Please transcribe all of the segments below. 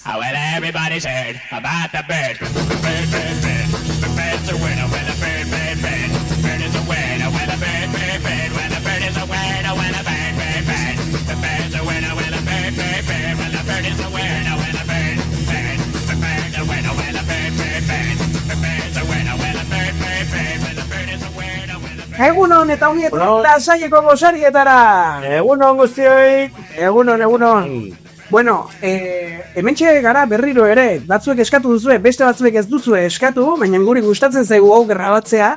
Oh, well, everybody's heard about the bird. Bird, bird, bird. The bird's a winner, well, a bird, bird, bird. Bird is a winner, well, a bird, bird, bird. Well, a bird is a winner, well, a bird, bird, bird. The bird's a winner, well, a bird, bird, bird. Well, a bird is a winner, well, a bird, bird. The bird's a winner, well, a bird, bird, bird. The bird's a winner, well, a bird, bird, bird. Well, the bird is a winner, well, a bird. Egunon eta ongietan lasaieko gozarietara. Egunon guztioi. Egunon. Bueno, hementxe gara berriro ere, batzuek eskatu duzue, beste batzuek ez duzue eskatu, baina guri gustatzen zaigu hau grabatzea,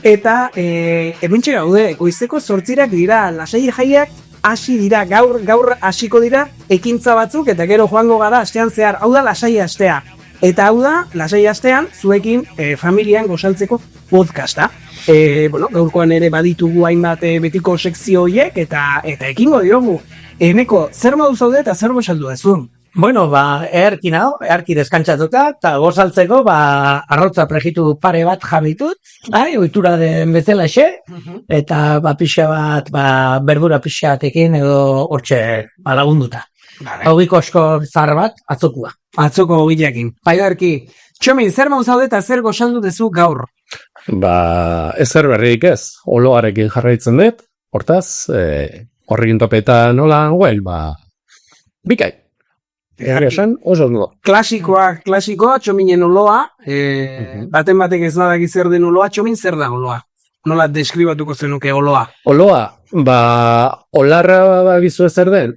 eta hementxe gaude, goizeko 8 dira, lasai jaiak hasi dira, gaur hasiko dira, ekintza batzuk, eta gero joango gara astean zehar, hau da lasai astea. Eta hau da, lasai astean, zuekin familian gozaltzeko podcasta. Bueno, gaurkoan ere baditugu hainbat betiko sekzio horiek, eta ekingo diogu. Eneko, zer modu zaude eta zer gozaldu dezu? Bueno, earki deskantzatuta, eta gozaltzeko, arrotza prejitu pare bat jabitut, ohitura den bezala xe, eta pixa bat, berdura pixa batekin edo hortxe lagunduta. Hogiko asko zahar bat, atzokua. Atzoko hogilekin. Paidarki, Txomin, zer modu zaude eta zer gozaldu dezu gaur? Ezer berriik ez, oloarekin jarraitzen dut, hortaz, horrekin topeta nola guel, bikai. Esan, oso ondo. Klasikoa, Txominen oloa, baten batek ez badaki zer den oloa, Txomin zer da oloa? Nola deskribatuko zenuke oloa? Oloa, olarra bizu zer den,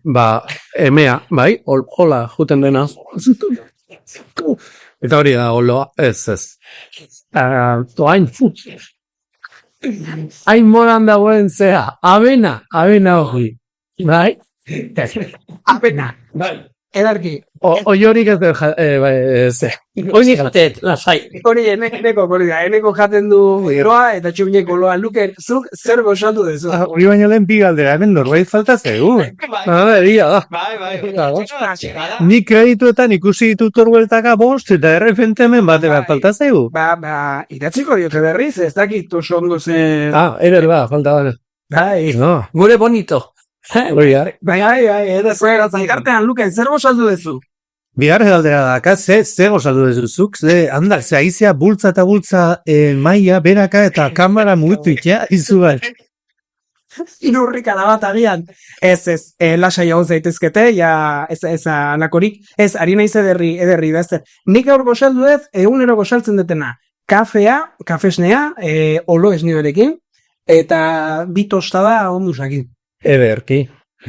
emea, bai, hola, juten dena. Eta hori da oloa, ez. Hain fut. Hain modan dagoen zea, abena hori. Bai? Apena. Bai. Edarki. Oiorik ez ze. Hori jatet, lasai. Hori eneko jaten du eroa eta Txomineko oloa. Luken, zuk zer gozaldu dezu? Hori baino lehen pigaldera, hemen norbait falta zegu. Egia da. Bai. Nik kredituetan ikusi ditut orgueltaka 5 eta errefente hemen batera falta zegu. Iratziko diote berriz, ez dakit oso ondo zen... Eder falta da. Bai, Gure bonito. Bai, eta zaitartean, Luken, zer gozaldu dezu? Bigarren galdera da, ze gozaldu dezuzuk, ze aizea bultza eta bultza maia, beraka eta kamera mugitu itea, izugar. Inurrika da bat agian. Ez, lasai hau zaitezkete, ez anakorik, ez, ari naiz ederri da ez. Nik gaur gozaldu ez, egunero gozaltzen detena, kafesnea, olo esniberekin, eta bi tostada ondusakin. Ederki.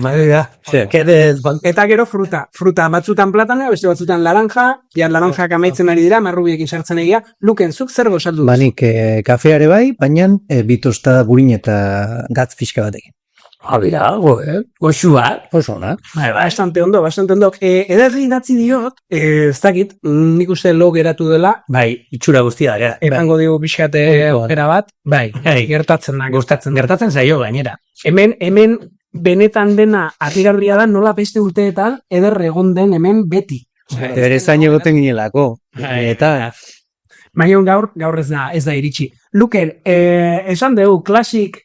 Eta gero fruta batzutan platana, beste batzutan laranja, laranjak amaitzen ari dira, marrubiekin sartzen egia. Luken, zuk zer gozaldu? Banik kafeare bai, baina bi tostada burin eta gatz fiska batekin. Habira, goxu bat. Oso, na? Bastante ondo. Edarri idatzi diot, ez dakit, nik uste lo geratu dela, Itxura guztia da. emango digu pixkate era bat, gertatzen da. Gertatzen zaio gainera. Hemen benetan dena harrigarria da nola beste urteetan eder egon den hemen beti. Bere zain egoten ginelako. Eta... Maion gaur ez da iritsi. Luken, esan dugu, klasik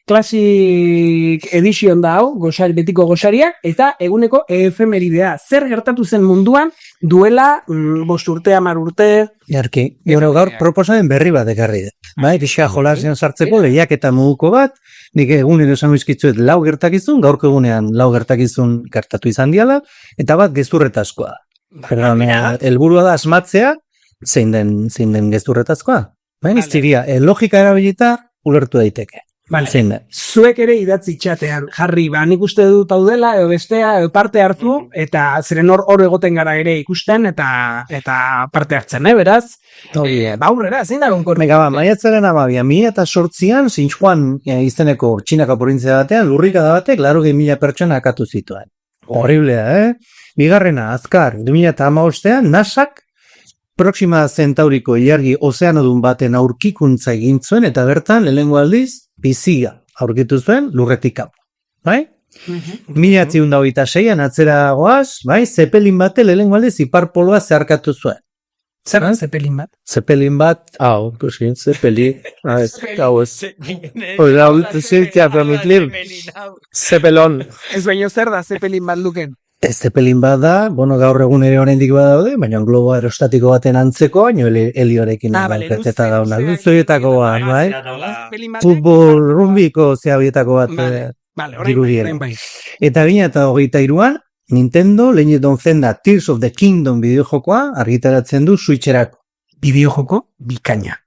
edizion da hau, betiko goxariak, eta eguneko efemeridea. Zer gertatu zen munduan, duela 5 urte, 10 urte... Jarki, gaur proposamen berri bat ekarri da. Pixka jolasean sartzeko lehiak eta muguko bat, nik egunero esango izkitzuet 4 gertakizun, gaurko egunean 4 gertakizun gertatu izan diala, eta bat gezurretazkoa. Helburua da asmatzea, zein den gezurretazkoa. Ziria, logika erabilita ulertu daiteke. Zein den. Zuek ere idatzi txatean, jarri, nik uste dut hau dela, edo bestea, edo parte hartu, eta zeren hor egoten gara ere ikusten, eta parte hartzen, beraz? Aurrera, zein da gonkorri? Maiatzaren 2008an, Zinjuan izeneko txinako provintzia batean, lurrikada batek 80.000 pertsona akatu zituen. Horriblea, Bigarrena, azkar, 2015an, NASAk Proxima Centauriko ilargi ozeanodun baten aurkikuntza egin zuen, eta bertan, lehenengo aldiz, bizia aurkitu zuen lurretik kanpo. 1926an atzera goaz, Zeppelin bate lehenengo aldiz iparpoloa zeharkatu zuen. Zer da, Zeppelin bat? Zeppelin bat, Zeppelin, Zeppelon. Ez baino zer da, Zeppelin bat, Luken? Zeppelin bat da, bueno, gaur egun ere oraindik badaude, baina globo aerostatiko baten antzeko, baino heliorekin Bale, eta dauna. luze- Luzoietako bat, bai? Pelin batek- Futbol, rumbiko zehabietako bat Vale, orain dirudiera. bai. Eta 2023an, Nintendo, Legend of Zelda Tears of the Kingdom bideojokoa argitaratzen du Switcherako. Bideojoko bikaina.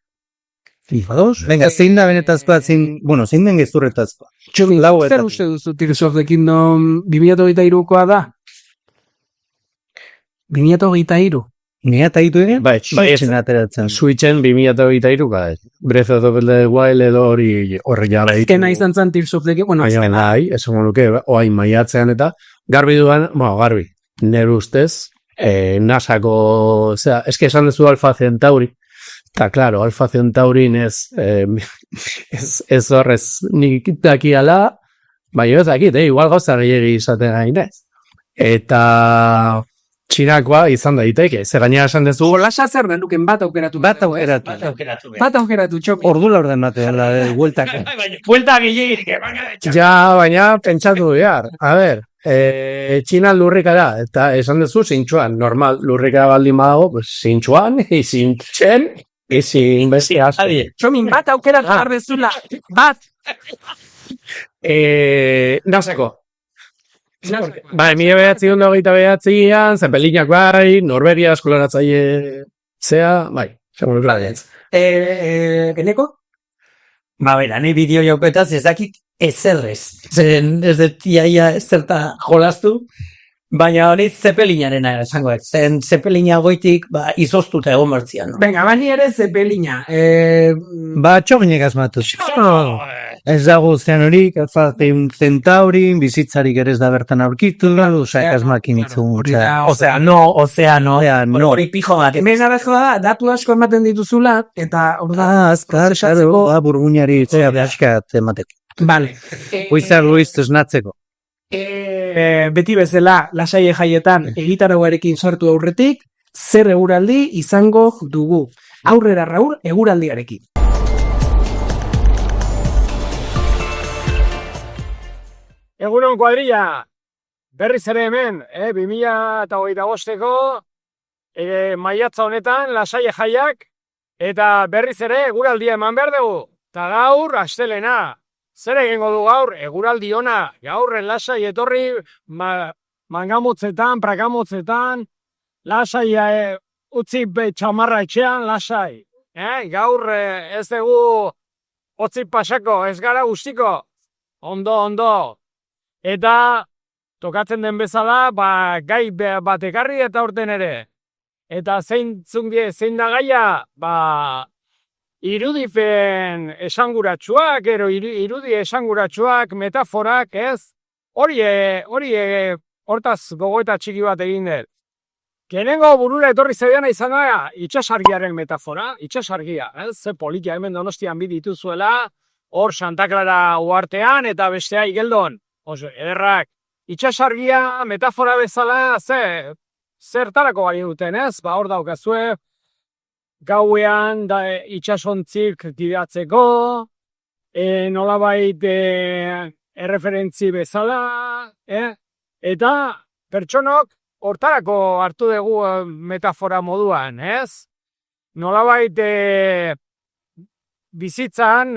FIFA 2. Venga, zein da benetazkoa, zein den gezurretazkoa. Txomin, Lau zer eta- uste duzu Tears of the Kingdom 2023koa da? 2023? Ni eta hitu egin? Bai, Switchen ateratzen. Switchen 2023 ga. Breath of the Wild edo horri jara. Kena izan zen Tears of the Kingdom, bueno, Baina nahi, esango nuke, oain maiatzean eta garbi duan, garbi, nire ustez, NASAko, osea, eske esan duzu Alpha Centauri, eta claro, Alpha Centaurin ez horrez nik dakiala, baina ez dakit, igual gauza gehiagi izaten gainez. Eta txinakoa izan daiteke, zer gainera esan duzu, Lasa zer den duken bat aukeratu. Bat aukeratu. Bat aukeratu, Txomin. Ordu laur den batean, la vueltak. Buelta gehiagik, ja, baina pentsatu behar, a ber, Txina lurrika da, eta esan duzu zintxuan, normal, lurrika baldin badago, pues, zintxuan, izintxen, izin besti asko. Txomin, bat aukeratu behar bezula. Bat. Naseko. Bai, 1929an, Zepelinak bai, Norvegia eskolaratzaile zea, bai, segun Bladez. Eneko? Ba, bera, ni bideo jauketaz ez dakit ezerrez. Zen ez dut iaia ezerta jolastu, baina hori Zeppelinarena esango ez. Zen Zeppelina goitik, izoztuta egon bertzian. No? Venga, bani ere Zeppelina. Ba, txoginek asmatu. Ez dago zean horik, Alpha Centaurin, bizitzarik ere ez da bertan aurkitu, usaik asmakin itzun. Ozeano, Ozeano. hori pijo bat. Hemen arazkoa da, datu asko ematen dituzula, eta hor da. Azkar, burguñari itzea behaskat emateko. Vale. Guizar Luis esnatzeko. Beti bezala, lasaie jaietan egitarauarekin sartu aurretik, zer eguraldi izango dugu. Aurrera Raul, eguraldiarekin. Egunon kuadrilla, berriz ere hemen, 2025ko maiatza honetan lasaie jaiak eta berriz ere eguraldia eman behar dugu. Ta gaur astelena, zer egingo du gaur eguraldi ona, gaurren lasai etorri mangamotzetan, prakamotzetan, lasai utzi txamarra etxean lasai. Gaur ez dugu otzi pasako, ez gara guztiko, ondo. Eta tokatzen den bezala, gai bat ekarri eta urten ere. Eta zein da gaia, irudipen esanguratsuak, irudi esanguratsuak, metaforak, ez? Hori hortaz gogoeta txiki bat egin dut. Kenengo burura etorri zediana izan da, itxasargiaren metafora, itxasargia, ez? Ze politia hemen Donostian bi dituzuela, hor Santa Clara uartean eta bestea Igeldon. Oso, ederrak, itxasargia metafora bezala, zertarako bali duten, ez? Hor daukazue, gauean itxasontzik gidatzeko, nolabait erreferentzi bezala, eta pertsonok hortarako hartu dugu metafora moduan, ez? Nolabait bizitzan,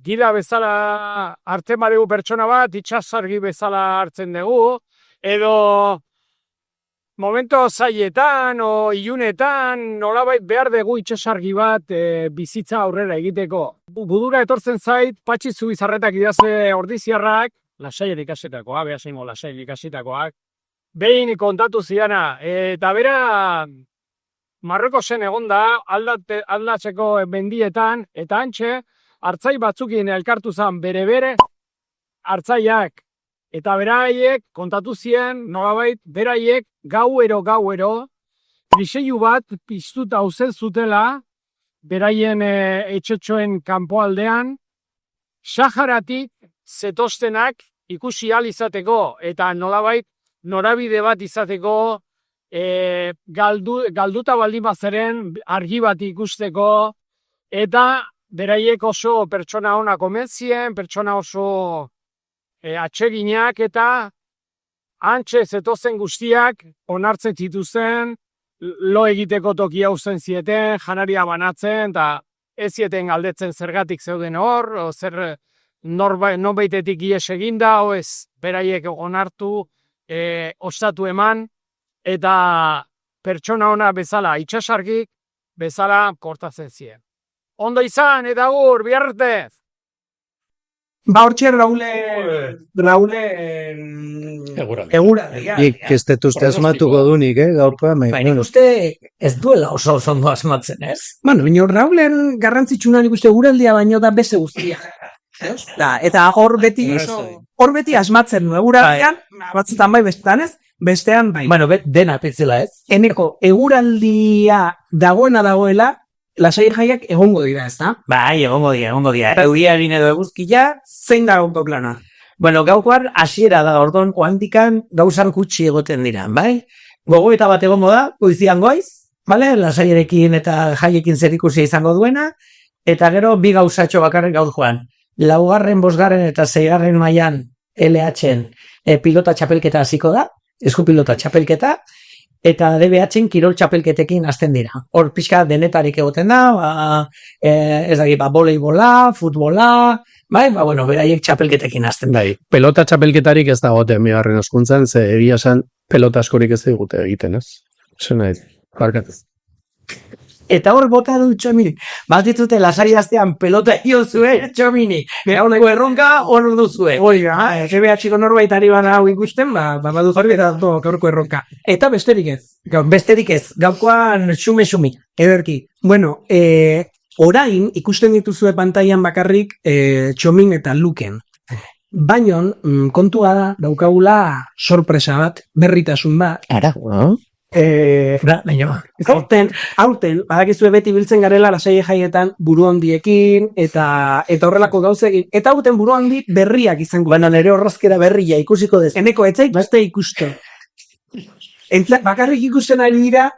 gida bezala hartzen badugu pertsona bat, itxasargi bezala hartzen dugu, edo momento zailetan o ilunetan nolabait behar dugu itxasargi bat bizitza aurrera egiteko. Budura etortzen zait, Patxi Zubizarretak idazle ordiziarrak, Lasaiek ikasitakoak, behaseimo Lasaiek ikasitakoak, behin kontatu zidana, eta bera Marrokosen egonda aldatzeko mendietan, eta antxe, hartzai batzukin elkartu zen bere hartzaiak, eta beraiek kontatu zien, nolabait, beraiek gauero, kriseiu bat piztuta uzen zutela, beraien etxotxoen kanpoaldean, Saharatik zetoztenak ikusi ahal izateko, eta nolabait, norabide bat izateko, galduta baldin bazeren argi bat ikusteko, eta beraiek oso pertsona onak omen zien, pertsona oso atseginak, eta antxe zetozen guztiak onartzen zituzten, lo egiteko tokia usten zieten, janaria banatzen, eta ez zieten galdetzen zergatik zeuden hor, o zer nonbaitetik ies eginda, o ez beraiek onartu, ostatu eman, eta pertsona ona bezala, itxasargik bezala kortatzen zien. Ondo izan, eta gur, bihartez! Ba, hortxe eguraldia. Nik ez dut uste asmatuko dunik, gaurkoa. Baina uste ez duela oso ondo asmatzen, ez? Bueno, baina Raulen garrantzitsuna nik uste eguraldia baino da beste guztia. Eta hor beti asmatzen du eguraldian, batzutan bai, bestetan ez, bestean bai. Bueno, dena pitzela, ez? Eneko, eguraldia dagoela, lasai jaiak egongo dira, ez da? Bai, egongo dira. Eudiarin edo eguzkia. Zein da gongo plana? Bueno, gaukoan hasiera da, ordon kuantikan gauzan kutsi egoten dira, bai? Gogoeta bat egongo da, goizian goiz, bale? Lasaiarekin eta jaiekin zerikusia izango duena, eta gero bi gauzatxo bakarrik gaur joan. 4., 5. eta 6. mailan LH-en pilota txapelketa hasiko da, esku pilota txapelketa, eta DBH-en kirol txapelketekin hasten dira. Hor pixka denetarik egoten da, ez dakit, voleibola, futbola, bai, bueno, beraiek txapelketekin hasten da. Bai, pelota txapelketarik ez da goten bigarren hezkuntzan, ze egia esan pelota askorik ez digute egiten, ez? Zena, barkatuz. Eta hor bota du Txomini. Bat ditute lasari astean pelota io zuen, Txomini. Gaurko erronka hor duzue. Hori da, GBH-ko norbaitari bana hau ikusten, badu hori eta gaurko erronka. Eta besterik ez. Gaurkoan xume-xumi. Ederki. Bueno, orain ikusten dituzue pantailan bakarrik Txomin eta Luken. Baina kontua da, daukagula sorpresa bat, berritasun bat. Ara, Aurten, badakizue beti biltzen garela lasai jaietan buru handiekin eta horrelako gauzekin. Eta aurten buru handi berriak izango. Baina nire horrozkera berria ikusiko dez. Eneko etzait beste ikusten. Bakarrik ikusten ari dira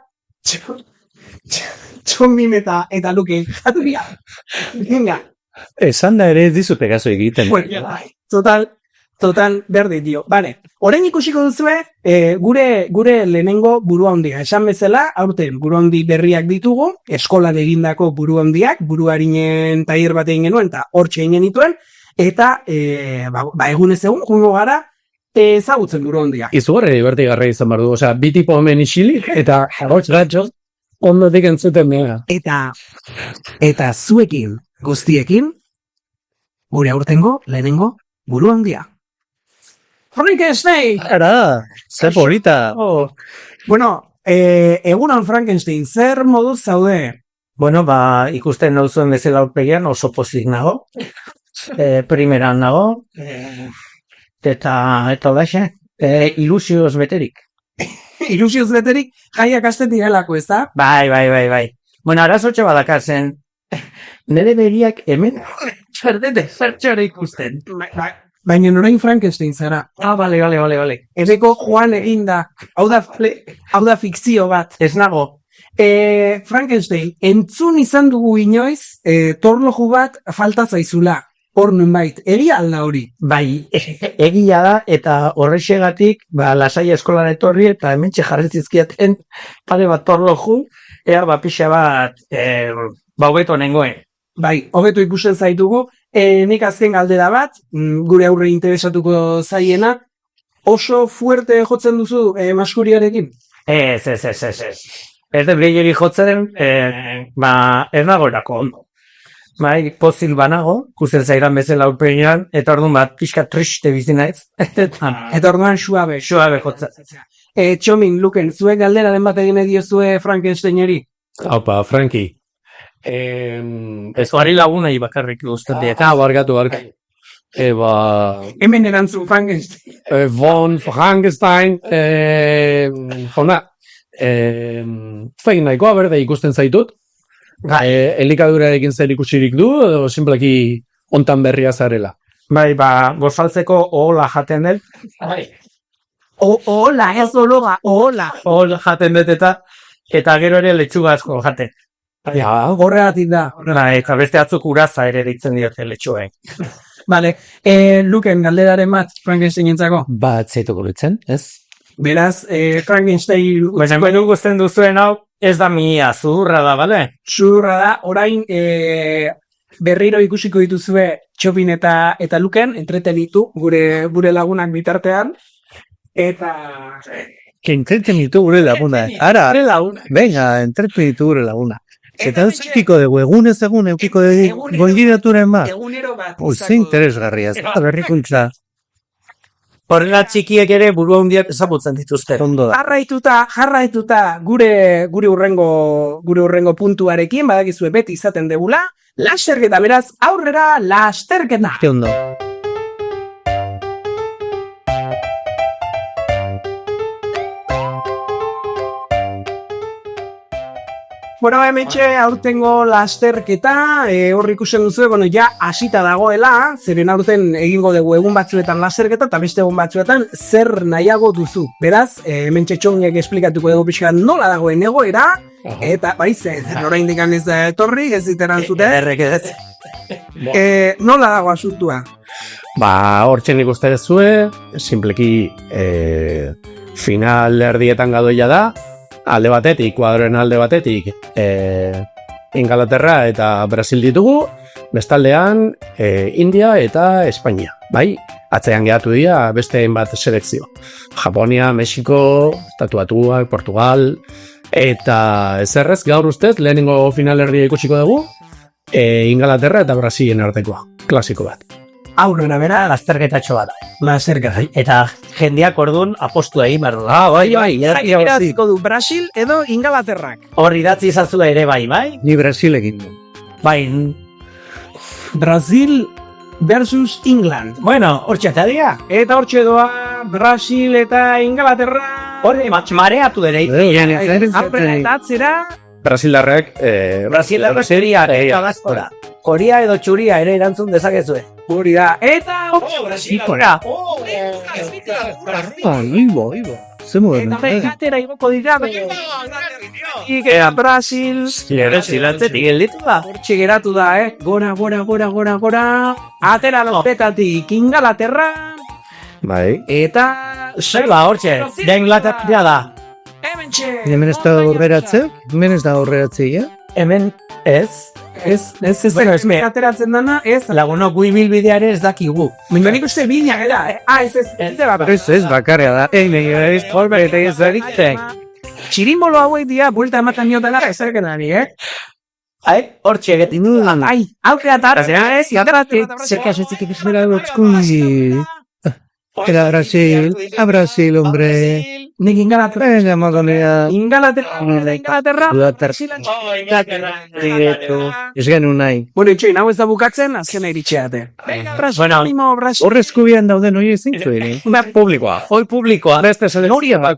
Txomin eta Luke. Venga. Esan da ere ez dizute gazo egiten. Total berde dio. Bale, orain ikusiko duzue gure lehenengo buru handia. Esan bezala, aurten buru handi berriak ditugu, eskolan egindako buru handiak, buruarinen tailer bat egin genuen, eta hortxe egin genituen, eta egunez egun, jungo gara, ezagutzen buru handiak. Izugarri divertigarria izan behar du, osea, bi tipo hemen isilik, eta agots gatxoz, ondotik entzuten mega. Eta zuekin, guztiekin, gure aurtengo lehenengo buru handia. Frankenstein! Ara, ze polita. Bueno, egunan Frankenstein, zer moduz zaude? Bueno, ikusten nauzuen bezala aurpegian oso pozik nago. Primeran nago. Eta daxe, ilusioz beterik. Ilusioz beterik, jaiak asten direlako, ez da? Bai. Bueno, arazotxe badakazen. Nere beriak hemen zertxore ikusten. Baina orain Frankenstein zara. Bale. Ereko joan eginda. Hau da fikzio bat. Ez nago. Frankenstein, entzun izan dugu inoiz, torloju bat falta zaizula. Hor nunbait, egia alda hori? Bai, egia da, eta horrexegatik, lasai eskolan etorri, eta hementxe jarretzizkiaten pare bat torloju, ea pixa bat, hobeto nengoen. Bai, hobeto ikusten zaitugu. Nik azken galdera bat, gure aurre interesatuko zaiena, oso fuerte jotzen duzu maskuriarekin? Ez. Ez dut gehiagik jotzen, ez nagoerako ondo. Bai, pozil banago, kuzen zairan bezala aurpegian, eta orduan pixka triste bizina ez. Eta orduan suabe jotzen. Txomin, Luken, zuek galdera den bat egin diozue Frankensteineri? Haupa, Franki. Ez hori lagunei bakarrik guztat diet. Barkatu. Hemen erantzun Frankenstein. Von Frankenstein, jona, zein nahikoa berde ikusten zaitut? Elikadurarekin zer ikusirik du, edo simpleki ontan berria zarela? Bai, gozaltzeko ohola jaten den. Ohola, ez ologa, ohola. Ohola jaten dut eta gero ere letxuga asko jaten. Horregatik da. Eta beste atzuk uraza ere ditzen diote letxuek. Vale, Luken galderaren bat Frankensteinentzako. Bat zeituko litzen, ez? Beraz, Frankenstein Bueno, guztien duzuen hau, ez da mia, zurra da, bale? zurra da, orain berriro ikusiko dituzue Txopin eta Luken, entretenitu gure lagunak bitartean, eta... Entretenitu gure laguna. Ara, venga, entretenitu gure laguna. Eta ez eukiko dugu, egunez egun eukiko dugu goldinaturen bat. Egunero bat. Ze interesgarria, ez da berrikuntza. Horrela txikiek ere buru handiak ezagutzen dituzte. Ondo da. Jarraituta gure urrengo puntuarekin, badakizue beti izaten degula, lasterketa, beraz, aurrera lasterketa. Ke ondo. Bueno, hementxe aurtengo lasterketa, hor ikusten duzu, bueno, ja hasita dagoela, zeren aurten egingo dugu egun batzuetan lasterketa, eta beste egun batzuetan zer nahiago duzu. Beraz, hementxe txongek esplikatuko dugu pixka nola dagoen egoera, eta baize, oraindik ez da etorri, ez diteran zute. Errek ez. Nola dago asuntua? Hortzen ikusten duzue, simpleki final erdietan gadoia da, alde batetik, kuadroen alde batetik, Ingalaterra eta Brasil ditugu, bestaldean India eta Espainia, bai? Atzean geratu dira beste bat selekzio. Japonia, Mexiko, Estatuatuak, Portugal, eta ezerrez gaur ustez lehenengo final erdia ikusiko dugu, Ingalaterra eta Brasilen artekoa, klasiko bat. Aurrera bera, lasterketatxo bat. Lasterketa. Eta jendeak orduan apostu egin behar du. Bai. Iraziko du Brasil edo Ingalaterrak. Hor idatzi izazula ere bai. Ni Brasil egin du. Bai, Brasil versus England. bueno, hor txatadia. Eta hortxe doa Brasil eta Ingalaterra. Hor mareatu dere. Aurrera eta atzera. Brasildarrek, Brasil eta gazkora. Horia edo txuria ere erantzun dezakezue. Hori da. Eta Brasilkora. Ibo. Ze moderno. Eta bekatera igoko dira. Brasil. Brasilatzetik gelditu da. Hortxe geratu da, Gora. Atera lopetatik Ingalaterra. Bai. Eta... Zeba, hortxe. Da Inglaterra da. Hementxe. Hemen ez da aurreratze, ja? Hemen ez. Ez, ateratzen dana, ez. Lagunok guibilbideare ez dakigu. Baina nik uste bidea gara, Ez, bakarria da. Txirimbolo hauek dira, buelta ematen diotela, ezerken ari, Hortxe getin du. Ai, aukera tartzea, ez, ateratik. Era Brasil, a Brasil, hombre. Nik Ingalaterra. Venga, Madonea. Ingalaterra. Ez genu nahi. Bueno, itxoin, hau ez da bukatzen, azkena iritxeate. Brasil. Horrezko bian dauden hori ezin zuen. publikoa. Hoi publikoa. Beste selekzioa.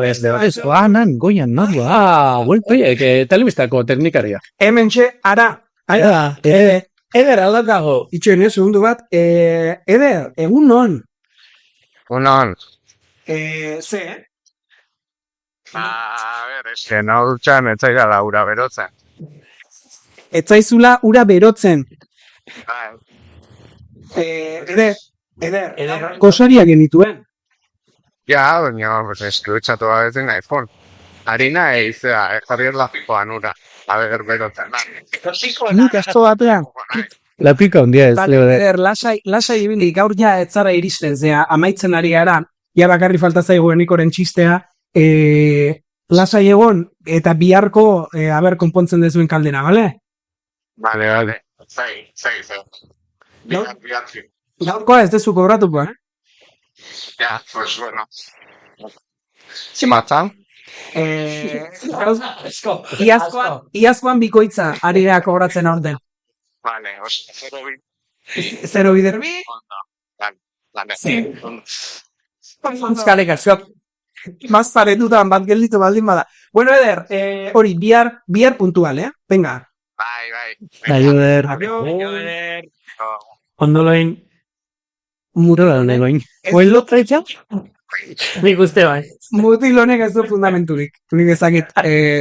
Beste. Nan, goian, nadua. Oie, telebistako teknikaria. Hementxe, ara. Eder aldakago. Itxoin, segundu bat. Eder, egun non? Unon, Ze, eske nautxan etzaida da ura berotzen. etzaizula ura berotzen. Bai. Eder, gosaria genituen. Ja, baina, pues, eskrutxatu babetzen iPhone. Harina eizea, jarri erlazikoan ura. Abeger berotzen. Nik asto batean. La pika ondia ez, Vale, leo de. Eder, lasai ibili, gaur ja etzara iristen, zea, amaitzen ari gara, ja bakarri falta zaigu Nikoren txistea, lasai egon, eta biharko, aber, konpontzen dezuen kaldera, bale? Vale. Zai. Bigar. Gaurkoa ez dezu kobratuko, Ja, pues bueno. Zimatzan? Iazkoan bikoitza ari gara kobratzen aurten. Vale, Zero biderbi? Vale. Euskal Ekazioak. Mazparetutan bat gelditu baldin bada. Bueno, Eder, hori, bihar puntual, Venga. Bai. Ayuder. Ondoloin. Murola honegoin. Hueldo traitza? Nik uste bai. Mutil honek ez du fundamenturik. Nik ezakit,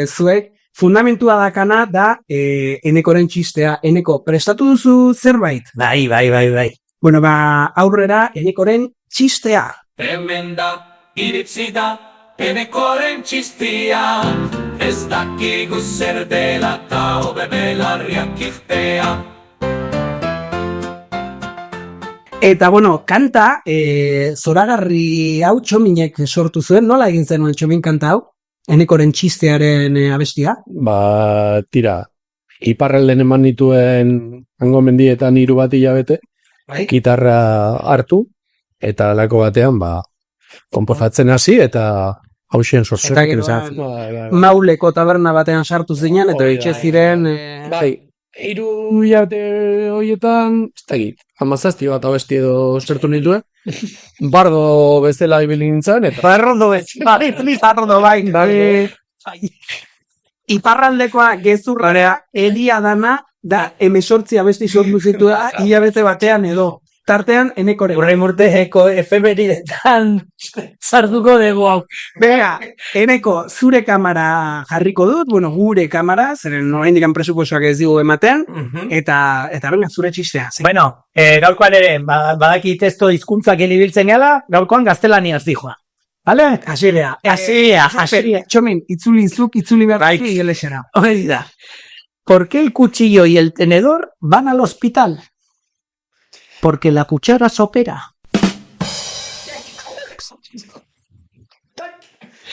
zuek, fundamentua dakana da Enekoren txistea. Eneko, prestatu duzu zerbait? Bai. Bueno, aurrera Enekoren txistea. Hemen da, iritsi da, Enekoren txistia, ez dakigu zer dela ta hobe belarriak irtea. Eta, bueno, kanta, zoragarri hau Txominek sortu zuen, nola egin zenuen Txomin kanta hau? Enekoren txistearen abestia? Tira, iparralden eman dituen hango mendietan 3 bat hilabete, gitarra hartu, eta lako batean, konposatzen hasi, eta hausien sortzen. Eta gero, Mauleko taberna batean sartu zinen, eta itxe ziren... Bai, 3 hilabete horietan, ez da egit, 17 bat abesti edo zertu nituen, bardo bezala ibili nintzen, eta... Barrondo bai. Iparraldekoa gezurrarea egia dana, da 18 abesti sortu zitua hilabete batean edo. Tartean Enekoren. Urrein urteko efemeridetan sartuko dugu hau. Bega, Eneko, zure kamara jarriko dut, bueno, gure kamara, zeren oraindik presupuestoak ez digu ematen, eta venga, zure txistea. Bueno, gaurkoan ere, badaki testo hizkuntzak elibiltzen gala, gaurkoan gaztelaniaz dijoa. Vale? Asirea. Txomin, itzuli behar ingelesera. Hori da. ¿Por qué el cuchillo y el tenedor van al hospital? Porque la cuchara sopera.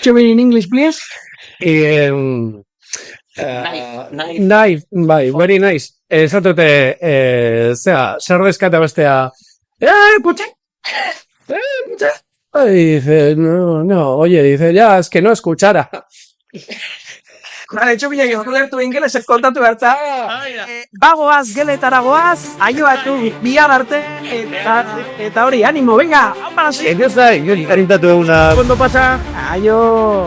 Txomin, in English, please. Knife, bai, very nice. Esatute, zer deskata bestea, puche! Dice, no, oye, dice, ya, es que no es cuchara. Vale, Txominak jodertu ingelesek kontatu bertza. Bagoaz, geletara goaz, aioatu, bihar arte, eta hori, animo, venga, hau para Egeza, yo harintatu eguna. Cuando pasa, aio.